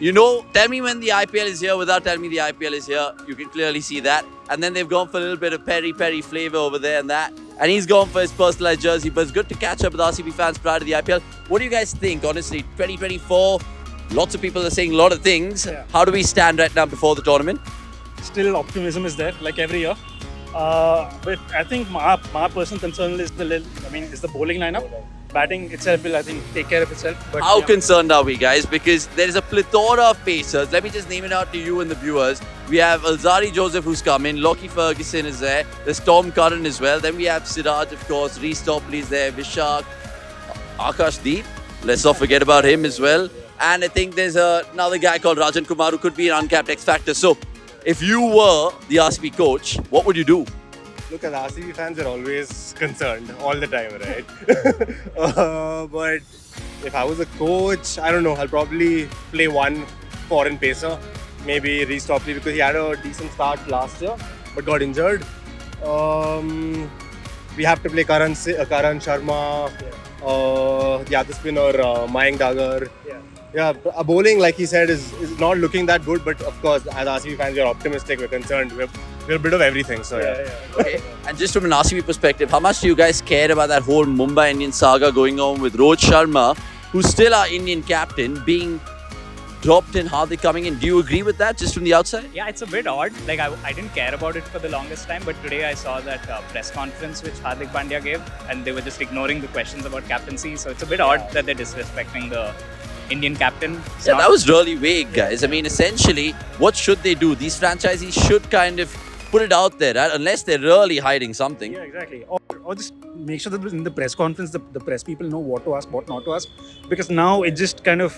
You know, tell me when the IPL is here without telling me the IPL is here. You can clearly see that. And then they've gone for a little bit of peri-peri flavor over there and that. And he's gone for his personalized jersey. But it's good to catch up with RCB fans prior to the IPL. What do you guys think, honestly? 2024, lots of people are saying a lot of things. Yeah. How do we stand right now before the tournament? Still optimism is there, like every year. But I think my personal concern is the bowling lineup. Batting itself will, I think, take care of itself. But How concerned are we, guys? Because there is a plethora of pacers. Let me just name it out to you and the viewers. We have Alzari Joseph who's come in. Lockie Ferguson is there. There's Tom Curran as well. Then we have Siraj, of course. Reece Topley is there. Vishak. Akash Deep. Let's not forget about him as well. And I think there's another guy called Rajan Kumar who could be an uncapped X Factor. So, if you were the RCB coach, what would you do? Look, as RCB fans are always concerned all the time, right? But if I was a coach, I don't know, I'll probably play one foreign pacer, maybe Reece Topley, because he had a decent start last year but got injured. We have to play Karan Sharma, the other spinner, Mayank Dagar. Yeah, bowling, like he said, is not looking that good. But of course, as RCB fans, we're optimistic. We're concerned. We're a bit of everything. So yeah. Okay. And just from an RCB perspective, how much do you guys care about that whole Mumbai Indian saga going on with Rohit Sharma, who's still our Indian captain, being dropped in, Hardik coming in? Do you agree with that, just from the outside? Yeah, it's a bit odd. Like I didn't care about it for the longest time, but today I saw that press conference which Hardik Pandya gave, and they were just ignoring the questions about captaincy. So it's a bit odd that they're disrespecting the Indian captain. Yeah, that was really vague, guys. I mean, essentially, what should they do? These franchisees should kind of put it out there, right? Unless they're really hiding something. Yeah, exactly. Or just make sure that in the press conference, the press people know what to ask, what not to ask. Because now it just kind of,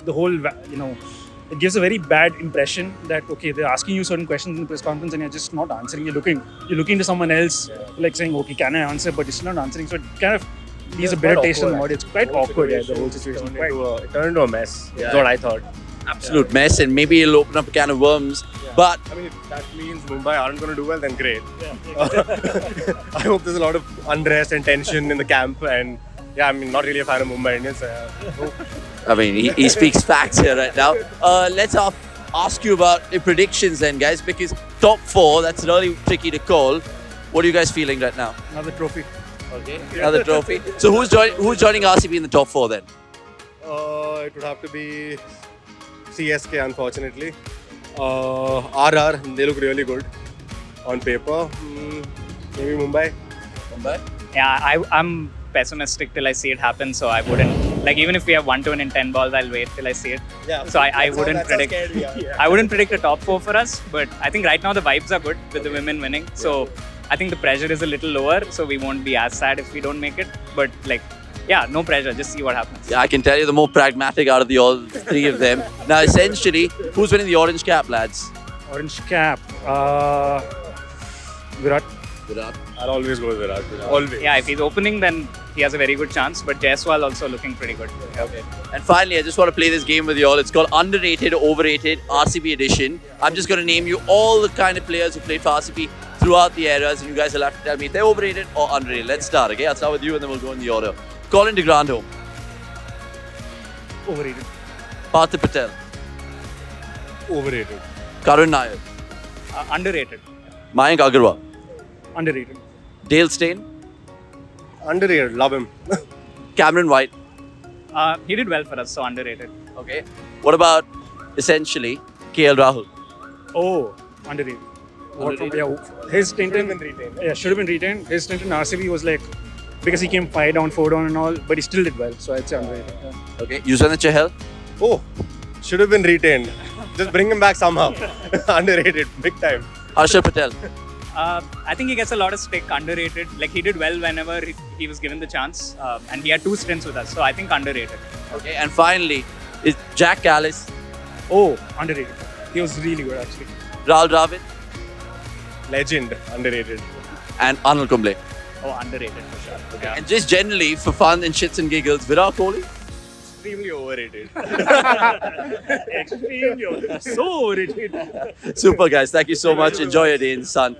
the whole, it gives a very bad impression that, okay, they're asking you certain questions in the press conference and you're just not answering. You're looking to someone else, like saying, okay, can I answer? But you're still not answering. So it kind of leaves a bitter taste in the mouth. It's quite awkward, the whole situation. It turned into a mess. That's what I thought. Absolute mess, and maybe it'll open up a can of worms. Yeah. But I mean, if that means Mumbai aren't going to do well, then great. I hope there's a lot of unrest and tension in the camp. And yeah, I mean, not really a fan of Mumbai Indians. So I mean, he speaks facts here right now. Let's ask you about the predictions then, guys, because top four, that's really tricky to call. What are you guys feeling right now? Another trophy. Okay, another trophy. So who's joining RCB in the top four then? It would have to be CSK, unfortunately. RR, they look really good on paper. Maybe Mumbai. Yeah, I'm pessimistic till I see it happen. So I wouldn't, like, even if we have 1 to win in 10 balls, I'll wait till I see it. Yeah. So I wouldn't predict. I wouldn't predict a top four for us. But I think right now the vibes are good with the women winning. So I think the pressure is a little lower. So we won't be as sad if we don't make it. But like, yeah, no pressure. Just see what happens. Yeah, I can tell you the more pragmatic out of the all three of them. Now, essentially, who's winning the orange cap, lads? Orange cap. Virat. I'll always go with Virat. Always. Yeah, if he's opening, then he has a very good chance. But Jaiswal also looking pretty good. Okay. And finally, I just want to play this game with you all. It's called Underrated, Overrated, RCB Edition. I'm just going to name you all the kind of players who played for RCB throughout the eras, and you guys will have to tell me if they're overrated or underrated. Let's start, okay? I'll start with you and then we'll go in the order. Colin de Grandhomme. Overrated. Partha Patel. Overrated. Karun Nair. Underrated. Mayank Agarwal. Underrated. Dale Steyn. Underrated. Love him. Cameron White. He did well for us, so underrated. Okay. What about, essentially, KL Rahul? Oh, underrated. His stint in should have been retained. His stint in RCB was like, because he came 5 down, 4 down and all, but he still did well. So I'd say underrated. Yeah. Okay. Yuzvendra Chahal. Oh, should have been retained. Just bring him back somehow. Underrated, big time. Harshal Patel. I think he gets a lot of stick, underrated. Like, he did well whenever he was given the chance. And he had 2 stints with us, so I think underrated. Okay. And finally, is Jack Callis. Oh, underrated. He was really good actually. Rahul Dravid. Legend. Underrated. And Anil Kumble. Oh, underrated for sure. Okay. And just generally, for fun and shits and giggles, Virat Kohli. Extremely overrated. Extremely overrated. So overrated. Super, guys. Thank you so much. Enjoy your day in the sun.